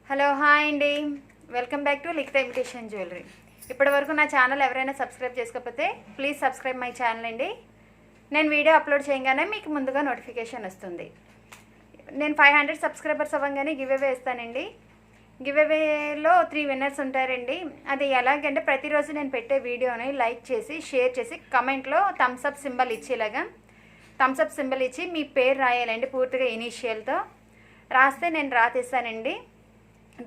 Hello hi అండి, welcome back to Likhitha imitation jewellery. ఇప్పటి వరకు నా ఛానల్ ఎవరైనా సబ్స్క్రైబ్ చేసుకోకపోతే ప్లీజ్ సబ్స్క్రైబ్ మై ఛానల్ అండి. నేను వీడియో అప్లోడ్ చేయగానే మీకు ముందుగా నోటిఫికేషన్ వస్తుంది. నేను 500 సబ్స్క్రైబర్స్ అవ్వగానే గివ్ అవే ఇస్తానండి. గివ్ అవేలో 3 విన్నర్స్ ఉంటారండి. అది ఎలాగంటే ప్రతిరోజు నేను పెట్టే వీడియోని లైక్ చేసి షేర్ చేసి కమెంట్లో థమ్స్అప్ సింబల్ ఇచ్చేలాగా థమ్స్అప్ సింబల్ ఇచ్చి మీ పేరు రాయాలండి, పూర్తిగా ఇనీషియల్తో రాస్తే నేను తీస్తానండి.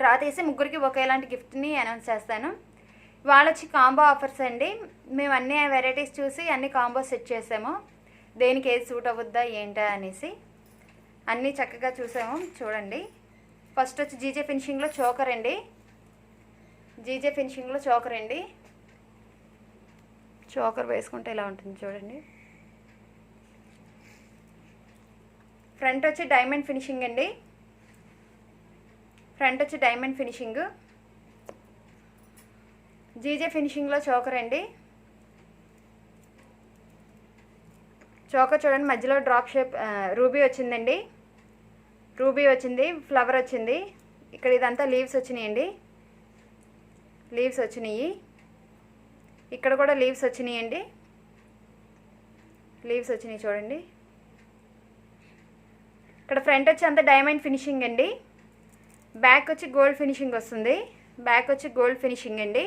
డ్రా తీసి ముగ్గురికి ఒకేలాంటి గిఫ్ట్ని అనౌన్స్ చేస్తాను. వాళ్ళు వచ్చి కాంబో ఆఫర్స్ అండి. మేము అన్ని వెరైటీస్ చూసి అన్ని కాంబో సెట్ చేసాము, దేనికి ఏది సూట్ అవ్వద్దా ఏంటా అనేసి అన్నీ చక్కగా చూసాము. చూడండి, ఫస్ట్ వచ్చి జీజే ఫినిషింగ్లో చోకర్ అండి. జీజే ఫినిషింగ్లో చోకర్ అండి. చోకర్ వేసుకుంటే ఇలా ఉంటుంది చూడండి. ఫ్రంట్ వచ్చి డైమండ్ ఫినిషింగ్ అండి. ఫ్రంట్ వచ్చి డైమండ్ ఫినిషింగ్. జీజే ఫినిషింగ్లో చోకర్ అండి. చోకర్ చూడండి, మధ్యలో డ్రాప్ షేప్ రూబీ వచ్చిందండి. రూబీ వచ్చింది, ఫ్లవర్ వచ్చింది. ఇక్కడ ఇదంతా లీవ్స్ వచ్చినాయండి. లీవ్స్ వచ్చినాయి. ఇక్కడ కూడా లీవ్స్ వచ్చినాయండి. లీవ్స్ వచ్చినాయి చూడండి. ఇక్కడ ఫ్రంట్ వచ్చి అంతా డైమండ్ ఫినిషింగ్ అండి. బ్యాక్ వచ్చి గోల్డ్ ఫినిషింగ్ వస్తుంది. బ్యాక్ వచ్చి గోల్డ్ ఫినిషింగ్ అండి.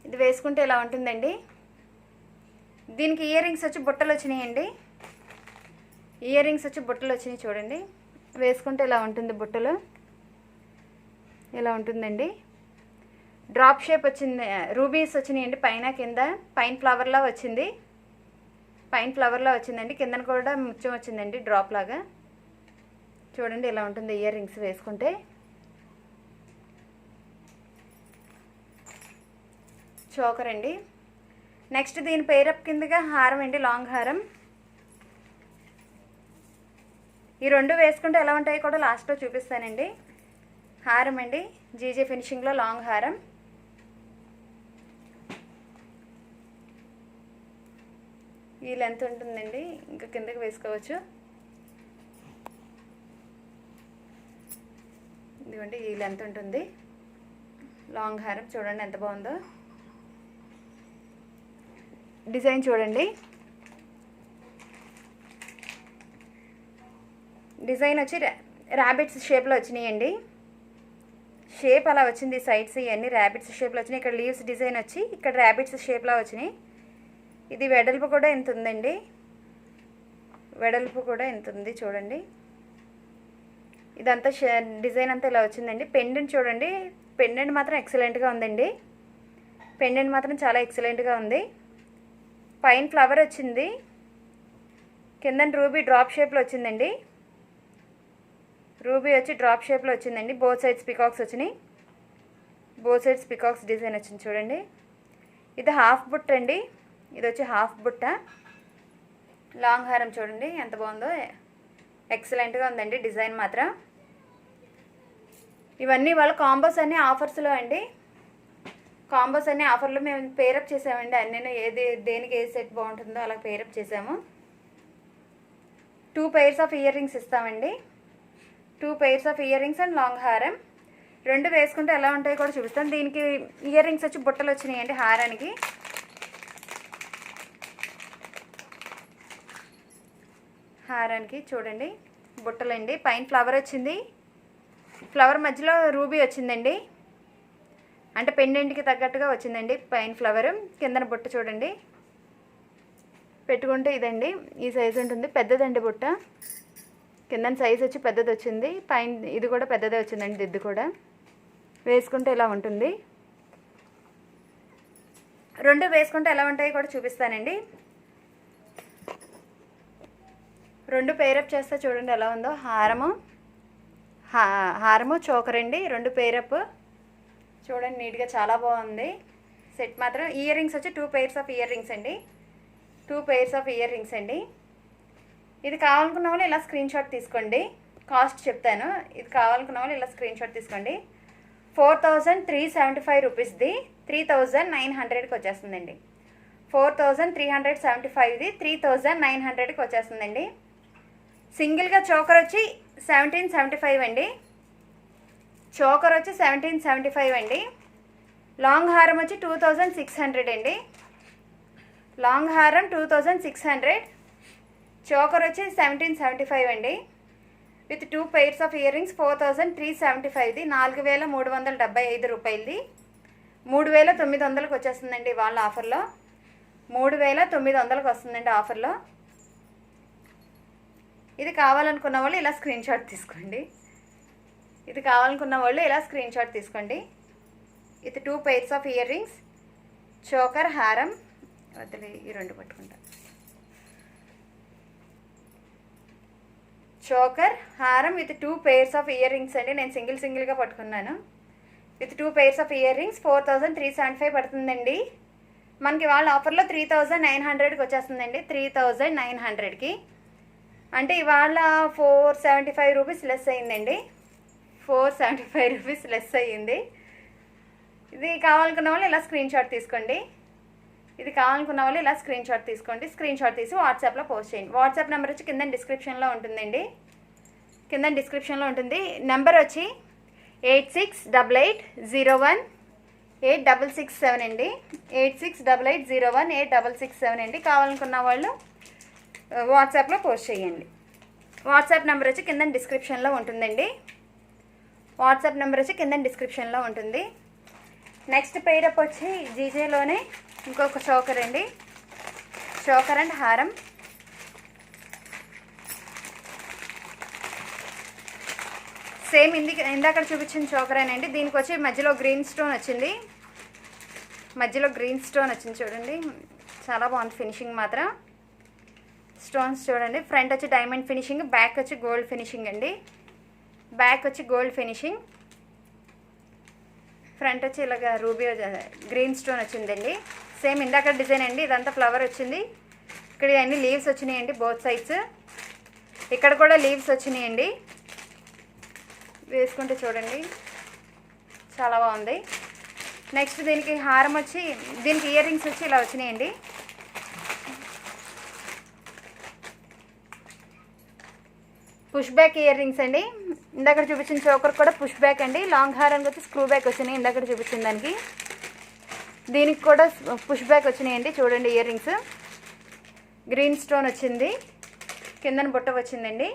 ఇది వేసుకుంటే ఇలా ఉంటుందండి. దీనికి ఇయర్ రింగ్స్ వచ్చి బుట్టలు వచ్చినాయండి. ఇయర్ రింగ్స్ వచ్చి బుట్టలు వచ్చినాయి చూడండి. వేసుకుంటే ఇలా ఉంటుంది, బుట్టలు ఇలా ఉంటుందండి. డ్రాప్ షేప్ వచ్చింది, రూబీస్ వచ్చినాయండి. పైన కింద పైన ఫ్లవర్లా వచ్చింది. పైన ఫ్లవర్లా వచ్చిందండి. కిందన కూడా ముత్యం వచ్చిందండి, డ్రాప్ లాగా. చూడండి ఇలా ఉంటుంది ఇయర్ రింగ్స్ వేసుకుంటే. చోకర్ అండి. నెక్స్ట్ దీని పేరప్ కిందగా హారం అండి, లాంగ్ హారం. ఈ రెండు వేసుకుంటే ఎలా ఉంటాయి కూడా లాస్ట్లో చూపిస్తానండి. హారం అండి, జీజే ఫినిషింగ్లో లాంగ్ హారం. ఈ లెంత్ ఉంటుందండి, ఇంకా కిందకి వేసుకోవచ్చు. ఇదిగోండి ఈ లెంత్ ఉంటుంది. లాంగ్ హారం చూడండి ఎంత బాగుందో. డిజైన్ చూడండి. డిజైన్ వచ్చి ర్యాబిట్స్ షేప్లో వచ్చినాయండి. షేప్ అలా వచ్చింది, సైడ్స్ ఇవన్నీ ర్యాబిట్స్ షేప్లో వచ్చినాయి. ఇక్కడ లీవ్స్ డిజైన్ వచ్చి ఇక్కడ ర్యాబిట్స్ షేప్లో వచ్చినాయి. ఇది వెడల్పు కూడా ఎంత ఉందండి, వెడల్పు కూడా ఎంత ఉంది చూడండి. ఇదంతా డిజైన్ అంతా ఇలా వచ్చిందండి. పెండెంట్ చూడండి, పెండెంట్ మాత్రం ఎక్సలెంట్గా ఉందండి. పెండెంట్ మాత్రం చాలా ఎక్సలెంట్గా ఉంది. పైన ఫ్లవర్ వచ్చింది, కింద రూబీ డ్రాప్ షేప్లో వచ్చిందండి. రూబీ వచ్చి డ్రాప్ షేప్లో వచ్చిందండి. బోత్ సైడ్స్ పికాక్స్ వచ్చినాయి. బోత్ సైడ్స్ పికాక్స్ డిజైన్ వచ్చింది చూడండి. ఇది హాఫ్ బుట్ట అండి. ఇది వచ్చి హాఫ్ బుట్ట. లాంగ్ హారం చూడండి ఎంత బాగుందో, ఎక్సలెంట్గా ఉందండి డిజైన్ మాత్రం. ఇవన్నీ వాళ్ళ కాంబోస్ అన్నీ ఆఫర్స్లో అండి. కాంబోస్ అన్నీ ఆఫర్లో మేము పేరప్ చేసామండి. అన్నీ దేనికి ఏ సెట్ బాగుంటుందో అలా పేరప్ చేసాము. 2 pairs ఆఫ్ ఇయర్ రింగ్స్ ఇస్తామండి. 2 pairs of ear rings and long హారం. రెండు వేసుకుంటే ఎలా ఉంటాయో కూడా చూపిస్తాను. దీనికి ఇయర్ రింగ్స్ వచ్చి బుట్టలు వచ్చినాయండి. హారానికి చూడండి బుట్టలండి. పైన ఫ్లవర్ వచ్చింది, ఫ్లవర్ మధ్యలో రూబీ వచ్చిందండి. అంటే పెండెంట్కి తగ్గట్టుగా వచ్చిందండి పైన ఫ్లవర్. కిందన బుట్ట చూడండి. పెట్టుకుంటే ఇదండి ఈ సైజు ఉంటుంది, పెద్దదండి బుట్ట. కిందన సైజు వచ్చి పెద్దది వచ్చింది. పైన ఇది కూడా పెద్దదే వచ్చిందండి, దిద్దు కూడా. వేసుకుంటే ఇలా ఉంటుంది. రెండు వేసుకుంటే ఎలా ఉంటాయో కూడా చూపిస్తానండి. రెండు పేరప్ చేస్తే చూడండి ఎలా ఉందో. హారము చోకర్ అండి, రెండు పేరప్ చూడండి నీట్గా చాలా బాగుంది. సెట్ మాత్రం ఇయర్ రింగ్స్ వచ్చి 2 pairs ఆఫ్ ఇయర్ రింగ్స్ అండి. 2 pairs ఆఫ్ ఇయర్ రింగ్స్ అండి. ఇది కావాలనుకున్న వాళ్ళు ఇలా స్క్రీన్ షాట్ తీసుకోండి. కాస్ట్ చెప్తాను. ఇది కావాలనుకున్న వాళ్ళు ఇలా స్క్రీన్ షాట్ తీసుకోండి. 4375 రూపీస్ది 3900కి వచ్చేస్తుందండి. 4375ది 3900కి వచ్చేస్తుందండి. సింగిల్గా చోకర్ వచ్చి 1775 అండి. చోకర్ వచ్చి 1775 అండి. లాంగ్ హారం వచ్చి 2600 అండి. లాంగ్ హారం 2600. చోకర్ వచ్చి 1775 అండి. With 2 pairs of ear rings 4375. 4375 రూపాయలది. 3900కి వచ్చేస్తుందండి వాళ్ళ ఆఫర్లో. 3900కి వస్తుందండి ఆఫర్లో. ఇది కావాలనుకున్న వాళ్ళు ఇలా స్క్రీన్ షాట్ తీసుకోండి. ఇది కావాలనుకున్న వాళ్ళు ఇలా స్క్రీన్ షాట్ తీసుకోండి. ఇది 2 pairs of ear rings, choker, హారం. వద్దులే, ఈ రెండు పట్టుకుంటా. చోకర్, హారం with 2 pairs of ear rings అండి. నేను సింగిల్గా పట్టుకున్నాను. With 2 pairs of ear rings 4375 పడుతుందండి. మనకి వాళ్ళ ఆఫర్లో 3900కి వచ్చేస్తుందండి. 3900కి అంటే ఇవాళ 475 రూపీస్ లెస్ అయ్యిందండి. 475 రూపీస్ లెస్ అయ్యింది. ఇది కావాలనుకున్న వాళ్ళు ఇలా స్క్రీన్ షాట్ తీసుకోండి. ఇది కావాలనుకున్న వాళ్ళు ఇలా స్క్రీన్ షాట్ తీసుకోండి. స్క్రీన్ షాట్ తీసి వాట్సాప్లో పోస్ట్ చేయండి. వాట్సాప్ నెంబర్ వచ్చి కింద డిస్క్రిప్షన్లో ఉంటుందండి. కింద డిస్క్రిప్షన్లో ఉంటుంది. నెంబర్ వచ్చి 8688018667 అండి. 8688018667 అండి. కావాలనుకున్న వాళ్ళు వాట్సాప్లో పోస్ట్ చేయండి. వాట్సాప్ నెంబర్ వచ్చి కింద డిస్క్రిప్షన్లో ఉంటుందండి. వాట్సాప్ నెంబర్ వచ్చి కింద డిస్క్రిప్షన్లో ఉంటుంది. నెక్స్ట్ పేరప్ వచ్చి జీజేలోనే ఇంకొక చోకర్ అండి. చోకర్ అండ్ హారం. సేమ్ ఇందాక చూపించిన చోకరేనండి. దీనికి వచ్చి మధ్యలో గ్రీన్ స్టోన్ వచ్చింది. చూడండి, చాలా బాగుంది ఫినిషింగ్ మాత్రం. స్టోన్స్ చూడండి. ఫ్రంట్ వచ్చి డైమండ్ ఫినిషింగ్, బ్యాక్ వచ్చి గోల్డ్ ఫినిషింగ్ అండి. ఫ్రంట్ వచ్చి ఇలాగ రూబీ గ్రీన్ స్టోన్ వచ్చిందండి. సేమ్ ఇందాక డిజైన్ అండి. ఇదంతా ఫ్లవర్ వచ్చింది. ఇక్కడ అన్ని లీవ్స్ వచ్చినాయండి బోత్ సైడ్స్. ఇక్కడ కూడా లీవ్స్ వచ్చినాయండి. వేసుకుంటే చూడండి, చాలా బాగుంది. నెక్స్ట్ దీనికి హారం వచ్చి, దీనికి ఇయర్ రింగ్స్ వచ్చి ఇలా వచ్చినాయండి. పుష్ బ్యాక్ ఇయర్ రింగ్స్ అండి. ఇందాక చూపించిన చోకర్ కూడా పుష్ బ్యాక్ అండి. లాంగ్ హారానికి వచ్చి స్క్రూ బ్యాక్ వచ్చినాయి ఇందాక చూపించిన దానికి. దీనికి కూడా పుష్ బ్యాక్ వచ్చినాయండి. చూడండి ఇయర్ రింగ్స్. గ్రీన్ స్టోన్ వచ్చింది. కిందన బుట్ట వచ్చిందండి.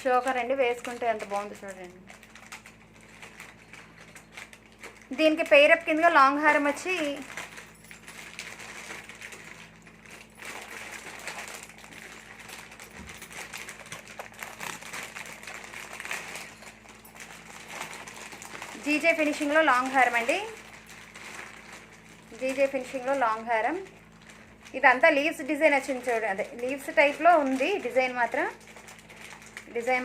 చోకర్ అండి. వేసుకుంటే ఎంత బాగుంది చూడండి. దీనికి పేరప్ కిందగా లాంగ్ హారం వచ్చి జీజే ఫినిషింగ్లో లాంగ్ హారం అండి. ఇదంతా లీవ్స్ డిజైన్ వచ్చింది చూడండి. అదే లీవ్స్ టైప్లో ఉంది డిజైన్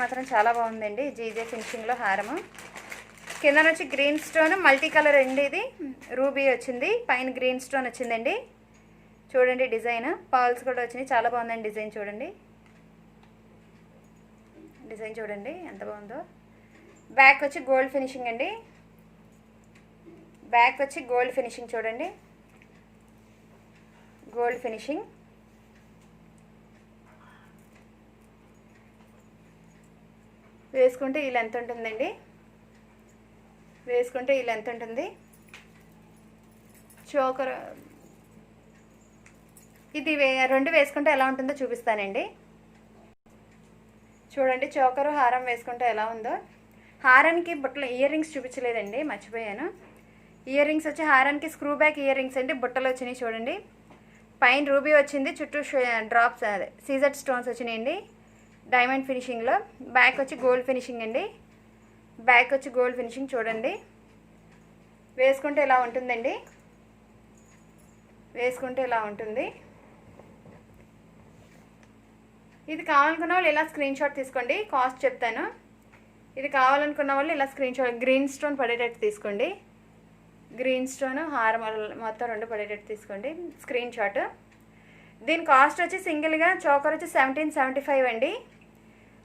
మాత్రం చాలా బాగుందండి. జీజే ఫినిషింగ్లో హారము. కింద నుంచి గ్రీన్ స్టోన్ మల్టీ కలర్ అండి. ఇది రూబీ వచ్చింది. పైన గ్రీన్ స్టోన్ వచ్చిందండి. చూడండి డిజైన్. పర్ల్స్ కూడా వచ్చినాయి. చాలా బాగుందండి డిజైన్. చూడండి ఎంత బాగుందో. బ్యాక్ వచ్చి గోల్డ్ ఫినిషింగ్ అండి. చూడండి, గోల్డ్ ఫినిషింగ్. వేసుకుంటే ఈ లెంత్ ఉంటుందండి. చోకర్ ఇది రెండు వేసుకుంటే ఎలా ఉంటుందో చూపిస్తానండి. చూడండి చోకరు హారం వేసుకుంటే ఎలా ఉందో. హారానికి బుట్టలు ఇయర్ రింగ్స్ చూపించలేదండి, మర్చిపోయాను. ఇయర్ రింగ్స్ వచ్చి హారానికి స్క్రూ బ్యాక్ ఇయర్ రింగ్స్ అండి. బుట్టలు వచ్చినాయి చూడండి. పైన రూబీ వచ్చింది. చుట్టూ డ్రాప్స్ అదే సీజెడ్ స్టోన్స్ వచ్చినాయండి డైమండ్ ఫినిషింగ్లో. బ్యాక్ వచ్చి గోల్డ్ ఫినిషింగ్ అండి. చూడండి. వేసుకుంటే ఇలా ఉంటుందండి. ఇది కావాలనుకున్న వాళ్ళు ఇలా స్క్రీన్ షాట్ తీసుకోండి. కాస్ట్ చెప్తాను. ఇది కావాలనుకున్న వాళ్ళు ఇలా స్క్రీన్ షాట్ గ్రీన్ స్టోన్ పడేటట్టు తీసుకోండి. గ్రీన్ స్టోన్ హారం మొత్తం రెండు పడేటట్టు తీసుకోండి స్క్రీన్ షాట్. దీని కాస్ట్ వచ్చి సింగిల్గా చోకర్ వచ్చి 1775 అండి.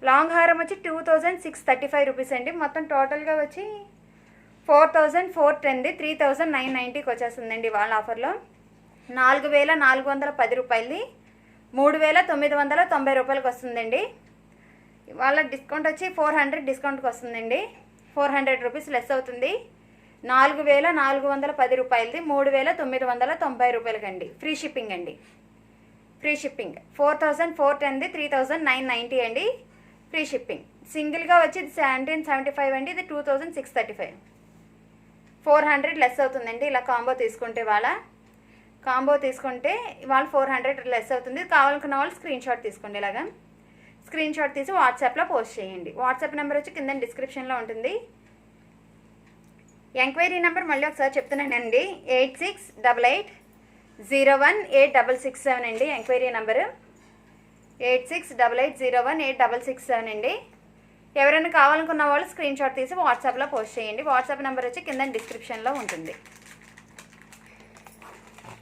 లాంగ్ హారం వచ్చి 2635 రూపీస్ అండి. మొత్తం టోటల్గా వచ్చి 4410, 3990కి వచ్చేస్తుందండి వాళ్ళ ఆఫర్లో. 4410 రూపాయలది 3990 రూపాయలకి వస్తుందండి. వాళ్ళ డిస్కౌంట్ వచ్చి 400 డిస్కౌంట్కి వస్తుందండి. 400 రూపీస్ లెస్ అవుతుంది. 4410 రూపాయలది 3990 రూపాయలకండి. ఫ్రీ షిప్పింగ్ అండి. ఫ్రీ షిప్పింగ్ 4410ది 3990 అండి. Free shipping. సింగిల్గా వచ్చి ఇది 1775 అండి. ఇది 2635. 400 లెస్ అవుతుందండి. ఇలా కాంబో తీసుకుంటే కాంబో తీసుకుంటే 400 లెస్ అవుతుంది. కావాలనుకున్న వాళ్ళు స్క్రీన్ షాట్ తీసుకోండి. ఇలాగా స్క్రీన్ షాట్ తీసి వాట్సాప్లో పోస్ట్ చేయండి. వాట్సాప్ నెంబర్ వచ్చి కింద డిస్క్రిప్షన్లో ఉంటుంది. ఎంక్వైరీ నెంబర్ మళ్ళీ ఒకసారి చెప్తున్నానండి. 8688018667 అండి ఎంక్వైరీ నెంబరు. 8688018667 అండి. ఎవరైనా కావాలనుకున్న వాళ్ళు స్క్రీన్ షాట్ తీసి వాట్సాప్లో పోస్ట్ చేయండి. వాట్సాప్ నెంబర్ వచ్చి కింద డిస్క్రిప్షన్లో ఉంటుంది.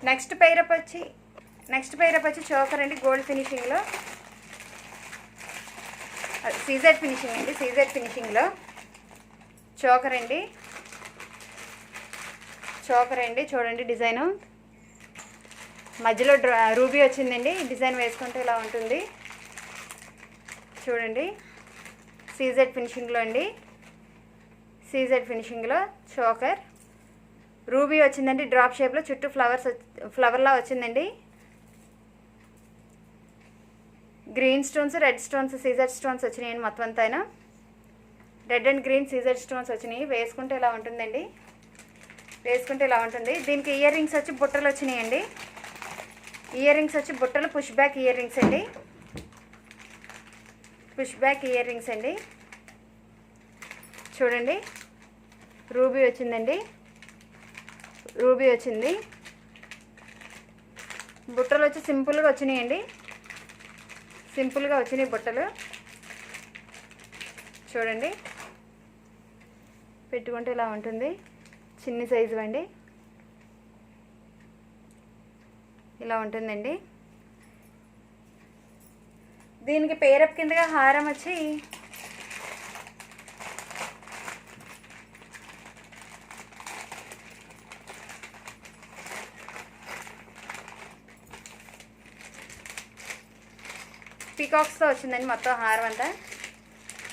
నెక్స్ట్ పేరప్ వచ్చి చోకర్ అండి. గోల్డ్ ఫినిషింగ్లో సీజెడ్ ఫినిషింగ్ అండి. సీజెడ్ ఫినిషింగ్లో చోకర్ అండి. చూడండి డిజైను మధ్యలో రూబీ వచ్చిందండి. డిజైన్ వేసుకుంటే ఇలా ఉంటుంది. చూడండి సీజెడ్ ఫినిషింగ్లో అండి. సీజెడ్ ఫినిషింగ్లో చోకర్ రూబీ వచ్చిందండి. డ్రాప్ షేప్లో చుట్టూ ఫ్లవర్లా వచ్చిందండి. Green stones, red stones, CZ stones వచ్చినాయండి. మొత్తం అంతా red and green CZ stones వచ్చినాయి. వేసుకుంటే ఇలా ఉంటుందండి. దీనికి ఇయర్ రింగ్స్ వచ్చి బుట్టలు వచ్చినాయండి. ఇయర్ రింగ్స్ వచ్చి బుట్టలు పుష్ బ్యాక్ ఇయర్ రింగ్స్ అండి. చూడండి రూబీ వచ్చిందండి. బుట్టలు వచ్చి సింపుల్గా వచ్చినాయండి. బుట్టలు చూడండి. పెట్టుకుంటే ఇలా ఉంటుంది. చిన్ని సైజు అండి. ఇలా ఉంటుందండి. దీనికి పేరప్ కిందగా హారం వచ్చి పికాక్స్తో వచ్చిందండి. మొత్తం హారం అంతా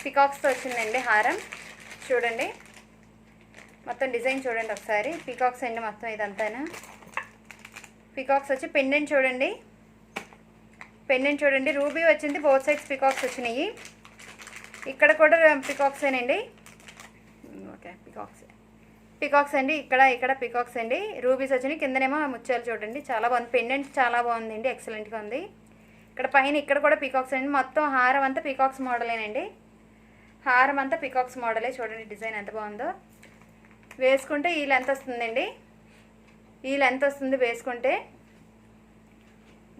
పికాక్స్తో వచ్చిందండి. హారం చూడండి. మొత్తం డిజైన్ చూడండి ఒకసారి. పికాక్స్ అండి మొత్తం ఇదంతా. పికాక్స్ వచ్చి పెండెంట్ చూడండి. రూబీ వచ్చింది. బోత్ సైడ్స్ పికాక్స్ వచ్చినాయి. ఇక్కడ కూడా పికాక్సేనండి. ఓకే పికాక్స్ అండి. ఇక్కడ పికాక్స్ అండి. రూబీస్ వచ్చినాయి. కిందనేమో ముత్యాలు చూడండి. చాలా బాగుంది. పెండెంట్ చాలా బాగుందండి. ఎక్సలెంట్గా ఉంది. ఇక్కడ పైన ఇక్కడ కూడా పికాక్స్ అండి. మొత్తం హారం అంతా పికాక్స్ మోడలేనండి. చూడండి డిజైన్ ఎంత బాగుందో. వేసుకుంటే ఈ లెంత్ వస్తుందండి. వేసుకుంటే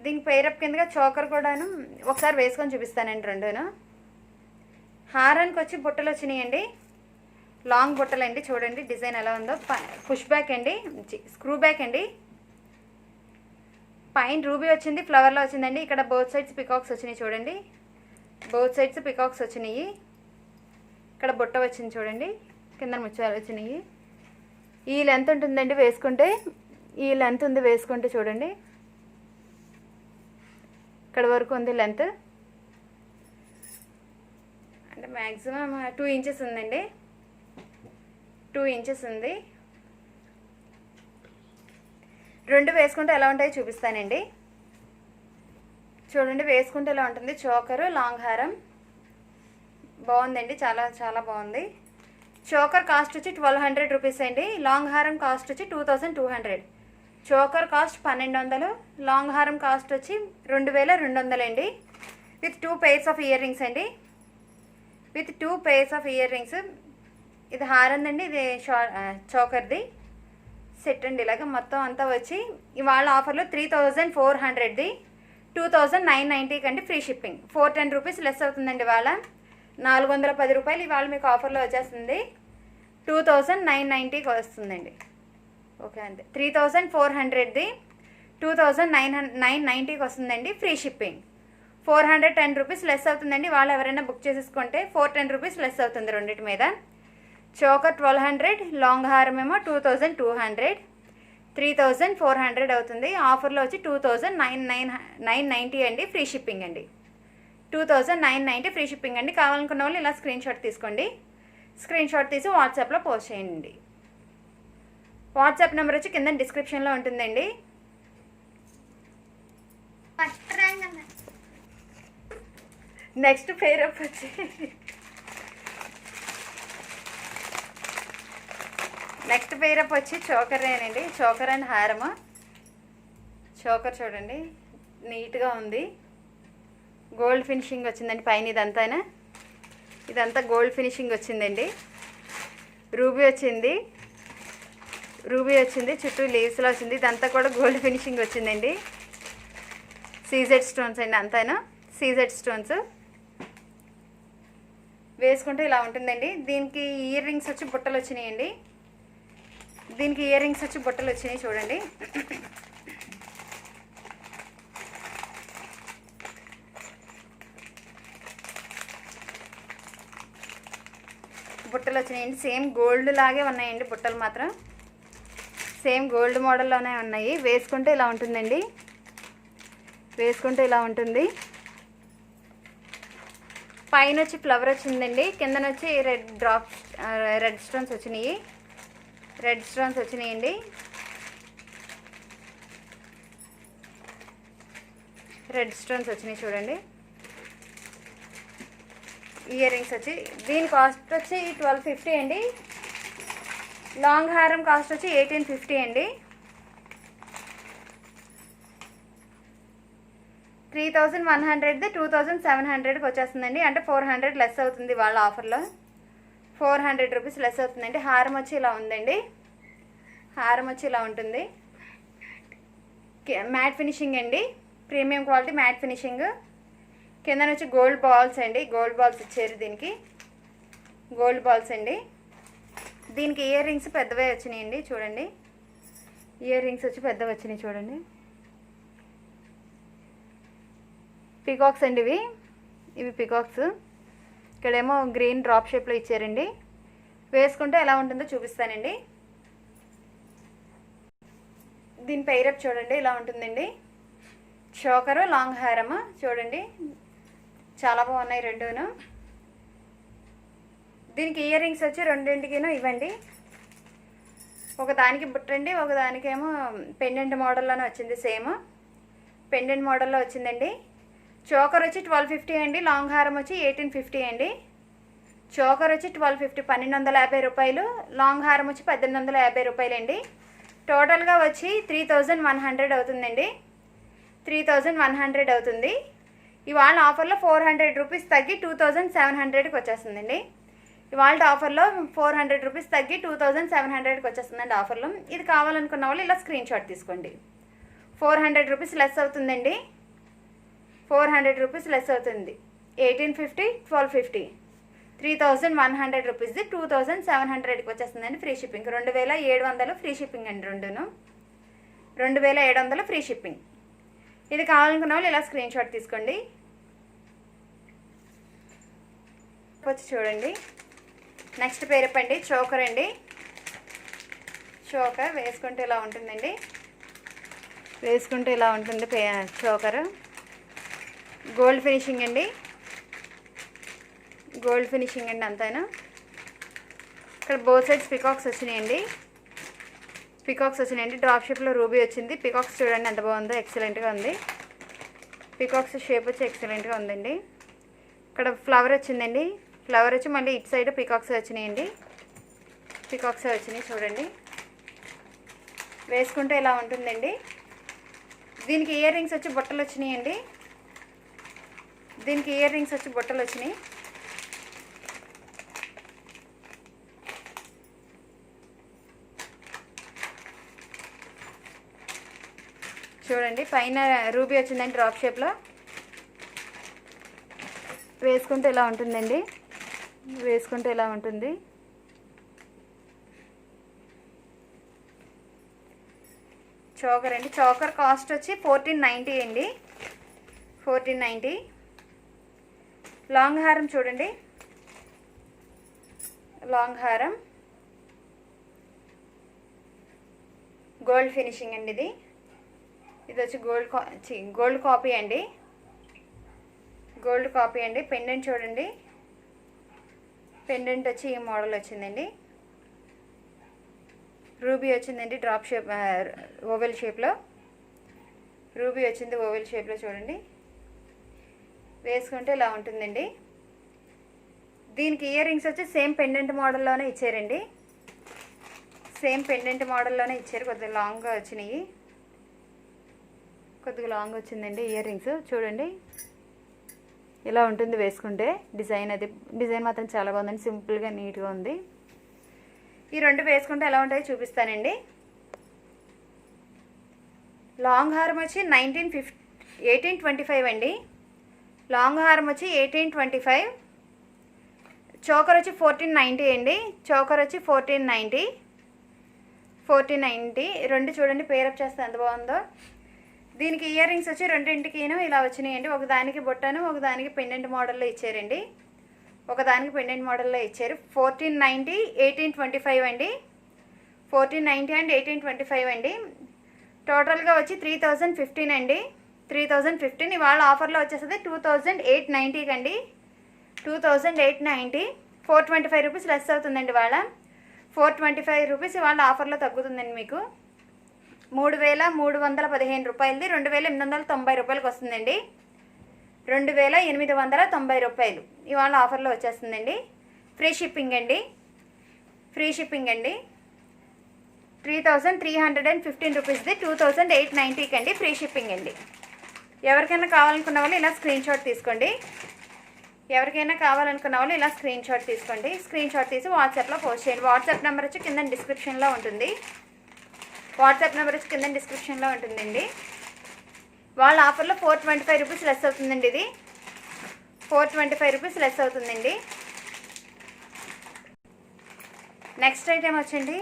దీనికి పేరప్ కిందగా చోకర్ కూడాను ఒకసారి వేసుకొని చూపిస్తానండి. రెండును హారానికి వచ్చి బుట్టలు వచ్చినాయండి. లాంగ్ బుట్టలు అండి. చూడండి డిజైన్ ఎలా ఉందో. పుష్ బ్యాక్ అండి. స్క్రూ బ్యాక్ అండి. పైన రూబీ వచ్చింది. ఫ్లవర్లో వచ్చిందండి. ఇక్కడ బోత్ సైడ్స్ పికాక్స్ వచ్చినాయి. చూడండి పికాక్స్ వచ్చినాయి. ఇక్కడ బుట్ట వచ్చింది చూడండి. కింద ముత్యాలు వచ్చినాయి. ఈ లెంత్ ఉంటుందండి వేసుకుంటే. చూడండి ఇక్కడ వరకు ఉంది లెంత్. అంటే మ్యాక్సిమం 2 ఇంచెస్ ఉందండి. 2 ఇంచెస్ ఉంది. రెండు వేసుకుంటే ఎలా ఉంటాయో చూపిస్తానండి. చూడండి వేసుకుంటే ఎలా ఉంటుంది. చోకరు లాంగ్ హారం బాగుందండి. చాలా చాలా బాగుంది. చోకర్ కాస్ట్ వచ్చి 1200 రూపీస్ అండి. లాంగ్ హారం కాస్ట్ వచ్చి 2200. Choker cost 1200. లాంగ్ హారం కాస్ట్ వచ్చి 2200 అండి. With 2 pairs of ear rings అండి. ఇది హారం అండి. ఇది చోకర్ది సెట్ అండి. ఇలాగ మొత్తం అంతా వచ్చి ఇవాళ ఆఫర్లో 3400ది 2990 కండి. Free shipping. 410 రూపీస్ లెస్ అవుతుందండి. ఇవాళ 410 రూపాయలు ఇవాళ మీకు ఆఫర్లో వచ్చేస్తుంది. 2990కి వస్తుందండి. ఓకే అండి. 3400ది 2990కి వస్తుందండి. Free shipping. 410 రూపీస్ లెస్ అవుతుందండి. వాళ్ళు ఎవరైనా బుక్ చేసేసుకుంటే 410 రూపీస్ లెస్ అవుతుంది రెండింటి మీద. చోకర్ 1200. లాంగ్ హారం ఏమో 2200. 3400 అవుతుంది. ఆఫర్లో వచ్చి 2990 అండి, ఫ్రీ షిప్పింగ్ అండి. 2990 ఫ్రీ షిప్పింగ్ అండి. కావాలనుకున్న వాళ్ళు ఇలా స్క్రీన్ షాట్ తీసుకోండి. స్క్రీన్ షాట్ తీసి వాట్సాప్లో పోస్ట్ చేయండి. వాట్సాప్ నెంబర్ వచ్చి కింద డిస్క్రిప్షన్లో ఉంటుందండి. నెక్స్ట్ పేరప్ వచ్చి చోకరేనండి. చోకర్ అండ్ హారము. చోకర్ చూడండి నీట్గా ఉంది. గోల్డ్ ఫినిషింగ్ వచ్చిందండి పైన. ఇదంతా గోల్డ్ ఫినిషింగ్ వచ్చిందండి. రూబీ వచ్చింది, చుట్టూ లీవ్స్లో వచ్చింది. ఇదంతా కూడా గోల్డ్ ఫినిషింగ్ వచ్చిందండి. సీజెడ్ స్టోన్స్ అండి, అంతానా సీజెడ్ స్టోన్స్. వేసుకుంటే ఇలా ఉంటుందండి. దీనికి ఇయర్ రింగ్స్ వచ్చి బుట్టలు వచ్చినాయండి. చూడండి. బుట్టలు వచ్చినాయండి. సేమ్ గోల్డ్ లాగే ఉన్నాయండి బుట్టలు మాత్రం. సేమ్ గోల్డ్ మోడల్లోనే ఉన్నాయి. వేసుకుంటే ఇలా ఉంటుందండి. పైన వచ్చి ఫ్లవర్ వచ్చిందండి. కిందన వచ్చి రెడ్ స్టోన్స్ వచ్చినాయి. వచ్చినాయండి. రెడ్ స్టోన్స్ వచ్చినాయి చూడండి. ఇయర్ రింగ్స్ వచ్చి దీని కాస్ట్ వచ్చి 1250 అండి. లాంగ్ హారం కాస్ట్ వచ్చి 1850 అండి. 3100 2700కి వచ్చేస్తుందండి. అంటే 400 లెస్ అవుతుంది వాళ్ళ ఆఫర్లో. 400 రూపీస్ లెస్ అవుతుందండి. హారం వచ్చి ఇలా ఉందండి. ఉంటుంది. మ్యాట్ ఫినిషింగ్ అండి, ప్రీమియం క్వాలిటీ మ్యాట్ ఫినిషింగ్. కింద వచ్చి గోల్డ్ బాల్స్ అండి. గోల్డ్ బాల్స్ ఇచ్చారు దీనికి. గోల్డ్ బాల్స్ అండి. దీనికి ఇయర్ రింగ్స్ పెద్దవే వచ్చినాయండి చూడండి. ఇయర్ రింగ్స్ వచ్చి పెద్దవి వచ్చినాయి చూడండి. పికాక్స్ అండి ఇవి పికాక్స్. ఇక్కడేమో గ్రీన్ డ్రాప్ షేప్లో ఇచ్చారండి. వేసుకుంటే ఎలా ఉంటుందో చూపిస్తానండి. దీని పైరప్ చూడండి ఇలా ఉంటుందండి. చోకరు లాంగ్ హారము చూడండి, చాలా బాగున్నాయి రెండును. దీనికి ఇయర్ రింగ్స్ వచ్చి రెండింటికినూ ఇవ్వండి. ఒకదానికి బుట్టండి, ఒకదానికేమో పెండెంట్ మోడల్లోనే వచ్చింది. సేమ్ పెండెంట్ మోడల్లో వచ్చిందండి. చోకర్ వచ్చి 1250 అండి. లాంగ్ హారం వచ్చి 1850 అండి. చోకర్ వచ్చి 1250 1250 రూపాయలు. లాంగ్ హారం వచ్చి 1850 రూపాయలు అండి. టోటల్గా వచ్చి 3100 అవుతుందండి. 3100 అవుతుంది. ఇవాళ ఆఫర్లో 400 రూపీస్ తగ్గి 2700కి వచ్చేస్తుందండి. ఇవాళ ఆఫర్లో 400 రూపీస్ తగ్గి 2700కి వచ్చేస్తుందండి ఆఫర్లో. ఇది కావాలనుకున్న వాళ్ళు ఇలా స్క్రీన్ షాట్ తీసుకోండి. 400 రూపీస్ లెస్ అవుతుందండి. 400 రూపీస్ లెస్ అవుతుంది. 1850 1250 3100 రూపీస్ది 2700కి వచ్చేస్తుందండి ఫ్రీ షిప్పింగ్. 2700 ఫ్రీ షిప్పింగ్ అండి. 2700 ఫ్రీ షిప్పింగ్. ఇది కావాలనుకున్న వాళ్ళు ఇలా స్క్రీన్ షాట్ తీసుకోండి. వచ్చి చూడండి. నెక్స్ట్ పేరప్ అండి చోకర్ అండి. చోకర్ వేసుకుంటే ఇలా ఉంటుందండి. చోకర్ గోల్డ్ ఫినిషింగ్ అండి. అంతేనా. ఇక్కడ బోత్ సైడ్స్ పికాక్స్ వచ్చినాయండి. డ్రాప్ షేప్లో రూబీ వచ్చింది. పికాక్స్ చూడండి ఎంత బాగుందో, ఎక్సలెంట్గా ఉంది. పికాక్స్ షేప్ వచ్చి ఎక్సలెంట్గా ఉందండి. ఇక్కడ ఫ్లవర్ వచ్చిందండి. ఫ్లవర్ వచ్చి మళ్ళీ ఇటు సైడ్ పికాక్స్ వచ్చినాయండి. చూడండి. వేసుకుంటే ఇలా ఉంటుందండి. దీనికి ఇయర్ రింగ్స్ వచ్చి బుట్టలు వచ్చినాయండి. చూడండి. పైన రూబీ వచ్చిందండి డ్రాప్ షేప్లో. వేసుకుంటే ఇలా ఉంటుందండి. చోకర్ అండి. చోకర్ కాస్ట్ వచ్చి 1490 అండి. 1490. లాంగ్ హారం చూడండి. గోల్డ్ ఫినిషింగ్ అండి. ఇది వచ్చి గోల్డ్ కాపీ అండి. గోల్డ్ కాపీ అండి. పెండెంట్ చూడండి, పెండెంట్ వచ్చి ఈ మోడల్ వచ్చిందండి. రూబీ వచ్చిందండి, డ్రాప్ షేప్ ఓవెల్ షేప్లో రూబీ వచ్చింది. ఓవెల్ షేప్లో చూడండి, వేసుకుంటే ఇలా ఉంటుందండి. దీనికి ఇయర్ రింగ్స్ వచ్చి సేమ్ పెండెంట్ మోడల్లోనే ఇచ్చారండి. సేమ్ పెండెంట్ మోడల్లోనే ఇచ్చారు. కొద్దిగా లాంగ్గా వచ్చినాయి, కొద్దిగా లాంగ్ వచ్చిందండి ఇయర్ రింగ్స్. చూడండి ఇలా ఉంటుంది వేసుకుంటే. డిజైన్ మాత్రం చాలా బాగుందండి, సింపుల్గా నీట్గా ఉంది. ఈ రెండు వేసుకుంటే ఎలా ఉంటాయో చూపిస్తానండి. లాంగ్ హారం వచ్చి 1825 అండి. లాంగ్ హారం వచ్చి 1825. చోకర్ వచ్చి 1490 అండి. చోకర్ వచ్చి 1490. రెండు చూడండి పేరప్ చేస్తే ఎంత బాగుందో. దీనికి ఇయర్ రింగ్స్ వచ్చి రెండింటికిను ఇలా వచ్చినాయండి. ఒకదానికి బొట్టను, ఒకదానికి పెండెంట్ మోడల్లో ఇచ్చారండి. ఒకదానికి పెండెంట్ మోడల్లో ఇచ్చారు. 1490, 1825 అండి. 1490 అండ్ 1825 అండి. టోటల్గా వచ్చి 3015 అండి. 3015. ఇవాళ ఆఫర్లో వచ్చేస్తుంది 2890 అండి. 2890. 425 రూపీస్ లెస్ అవుతుందండి ఇవాళ. 425 రూపీస్ ఇవాళ ఆఫర్లో తగ్గుతుందండి. మీకు 3315 రూపాయలది 2890 రూపాయలకి వస్తుందండి. 2890 రూపాయలు ఇవాళ ఆఫర్లో వచ్చేస్తుందండి. ఫ్రీ షిప్పింగ్ అండి. 3315 రూపీస్ది 2890 అండి. ఫ్రీ షిప్పింగ్ అండి. ఎవరికైనా కావాలనుకున్న వాళ్ళు ఇలా స్క్రీన్ షాట్ తీసుకోండి. స్క్రీన్ షాట్ తీసి వాట్సాప్లో పోస్ట్ చేయండి. వాట్సాప్ నెంబర్ వచ్చి కింద డిస్క్రిప్షన్లో ఉంటుందండి. వాళ్ళ ఆఫర్లో 425 రూపీస్ లెస్ అవుతుందండి. ఇది 425 రూపీస్ లెస్ అవుతుందండి. నెక్స్ట్ ఐటెం వచ్చండి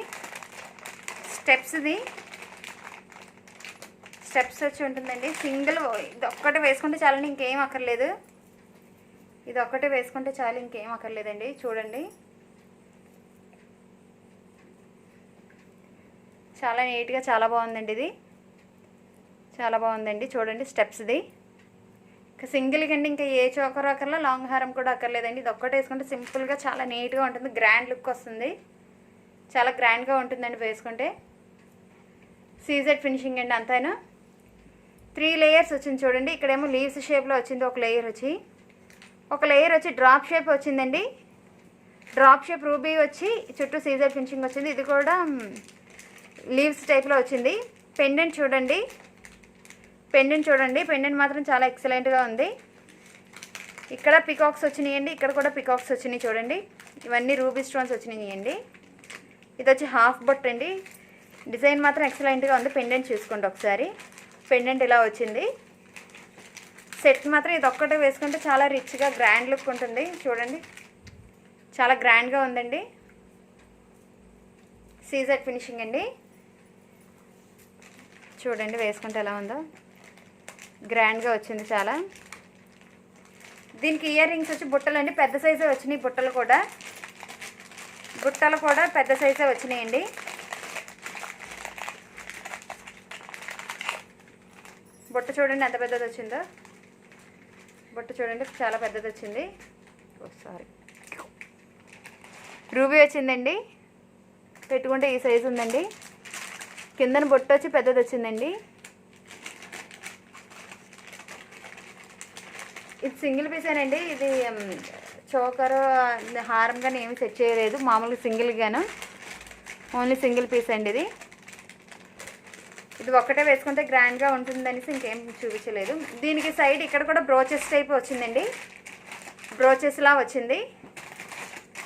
స్టెప్స్ వచ్చి ఉంటుందండి. సింగిల్ ఇది ఒక్కటే వేసుకుంటే చాలండి, ఇంకేం అక్కర్లేదు. ఇది ఒక్కటే వేసుకుంటే చాలు, ఇంకేం అక్కర్లేదండి. చూడండి చాలా నీట్గా చాలా బాగుందండి. ఇది చాలా బాగుందండి. చూడండి స్టెప్స్ది. ఇంకా సింగిల్గా అండి, ఇంకా ఏ చోకర్ అక్కర్లా, లాంగ్ హారం కూడా అక్కర్లేదండి. ఇది ఒక్కటే వేసుకుంటే సింపుల్గా చాలా నీట్గా ఉంటుంది. గ్రాండ్ లుక్ వస్తుంది, చాలా గ్రాండ్గా ఉంటుందండి వేసుకుంటే. సీజెడ్ ఫినిషింగ్ అండి అంతేనా. 3 లేయర్స్ వచ్చింది చూడండి. ఇక్కడేమో లీవ్స్ షేప్లో వచ్చింది ఒక లేయర్ వచ్చి డ్రాప్ షేప్ వచ్చిందండి. డ్రాప్ షేప్ రూబీ వచ్చి చుట్టూ సీజెడ్ ఫినిషింగ్ వచ్చింది. ఇది కూడా లీవ్స్ టైప్లో వచ్చింది. పెండెంట్ చూడండి, పెండెంట్ మాత్రం చాలా ఎక్సలెంట్గా ఉంది. ఇక్కడ పికాక్స్ వచ్చినాయండి, ఇక్కడ కూడా పికాక్స్ వచ్చినాయి చూడండి. ఇవన్నీ రూబీ స్టోన్స్ వచ్చినాయండి. ఇది వచ్చి హాఫ్ బొట్ అండి. డిజైన్ మాత్రం ఎక్సలెంట్గా ఉంది. పెండెంట్ చూసుకోండి ఒకసారి. పెండెంట్ ఇలా వచ్చింది. సెట్ మాత్రం ఇది ఒక్కటే వేసుకుంటే చాలా రిచ్గా గ్రాండ్ లుక్ ఉంటుంది. చూడండి చాలా గ్రాండ్గా ఉందండి. సీజెడ్ ఫినిషింగ్ అండి. చూడండి వేసుకుంటే ఎలా ఉందో, గ్రాండ్గా వచ్చింది చాలా. దీనికి ఇయర్ రింగ్స్ వచ్చి బుట్టలు అండి, పెద్ద సైజే వచ్చినాయి. బుట్టలు కూడా పెద్ద సైజే వచ్చినాయండి. బుట్ట చూడండి ఎంత పెద్దది వచ్చిందో. బుట్ట చూడండి చాలా పెద్దది వచ్చింది. సారీ, రూబీ వచ్చిందండి. పెట్టుకుంటే ఈ సైజు ఉందండి. కిందన బొట్టు వచ్చి పెద్దది వచ్చిందండి. ఇది సింగిల్ పీసేనండి. ఇది చోకర్ హారంగానే ఏమి సెట్ చేయలేదు, మామూలుగా సింగిల్గాను, ఓన్లీ సింగిల్ పీస్ అండి. ఇది ఒక్కటే వేసుకుంటే గ్రాండ్గా ఉంటుందనేసి ఇంకేం చూపించలేదు. దీనికి సైడ్ ఇక్కడ కూడా బ్రోచెస్ టైప్ వచ్చిందండి. బ్రోచెస్లా వచ్చింది.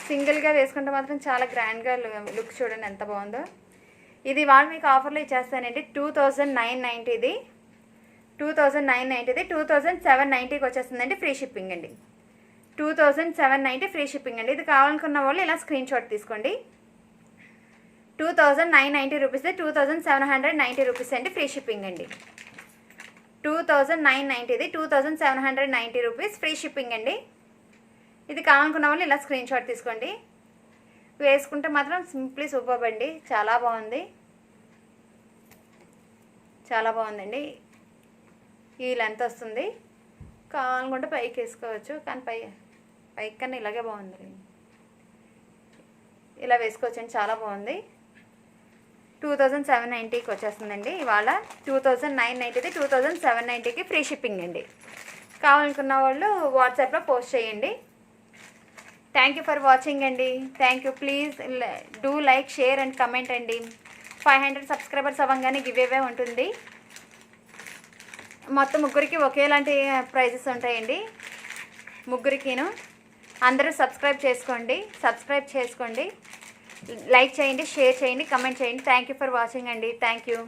సింగిల్గా వేసుకుంటే మాత్రం చాలా గ్రాండ్గా లుక్ చూడండి ఎంత బాగుందో. ఇది వాళ్ళు మీకు ఆఫర్లో ఇచ్చేస్తానండి. 2990 ఇది. 2990 2790కి వచ్చేస్తుందండి. ఫ్రీ షిప్పింగ్ అండి. 2790 ఫ్రీ షిప్పింగ్ అండి. ఇది కావాలనుకున్న వాళ్ళు ఇలా స్క్రీన్ షాట్ తీసుకోండి. 2990 రూపీస్, 2790 రూపీస్ అండి. ఫ్రీ షిప్పింగ్ అండి. 2990 2790 రూపీస్ ఫ్రీ షిప్పింగ్ అండి. ఇది కావాలనుకున్న వాళ్ళు ఇలా స్క్రీన్ షాట్ తీసుకోండి. వేసుకుంటే మాత్రం సింప్లీ సూపర్ అండి, చాలా బాగుంది. చాలా బాగుందండి. ఈ లెంత్ వస్తుంది. కావాలనుకుంటే పైకి వేసుకోవచ్చు, కానీ పైకి కన్నా ఇలాగే బాగుంది. ఇలా వేసుకోవచ్చండి, చాలా బాగుంది. 2790కి వచ్చేస్తుందండి. ఇవాళ 2990, 2790కి ఫ్రీ షిప్పింగ్ అండి. కావాలనుకున్న వాళ్ళు వాట్సాప్లో పోస్ట్ చేయండి. థ్యాంక్ యూ ఫర్ వాచింగ్ అండి. Thank you. Please do like, share and comment అండి. 500 సబ్స్క్రైబర్స్ అవ్వగానే గివ్ అవే ఉంటుంది. మొత్తం ముగ్గురికి ఒకేలాంటి ప్రైజెస్ ఉంటాయండి. ముగ్గురికిను అందరూ సబ్స్క్రైబ్ చేసుకోండి, లైక్ చేయండి, షేర్ చేయండి, కమెంట్ చేయండి. థ్యాంక్ యూ ఫర్ వాచింగ్ అండి. Thank you.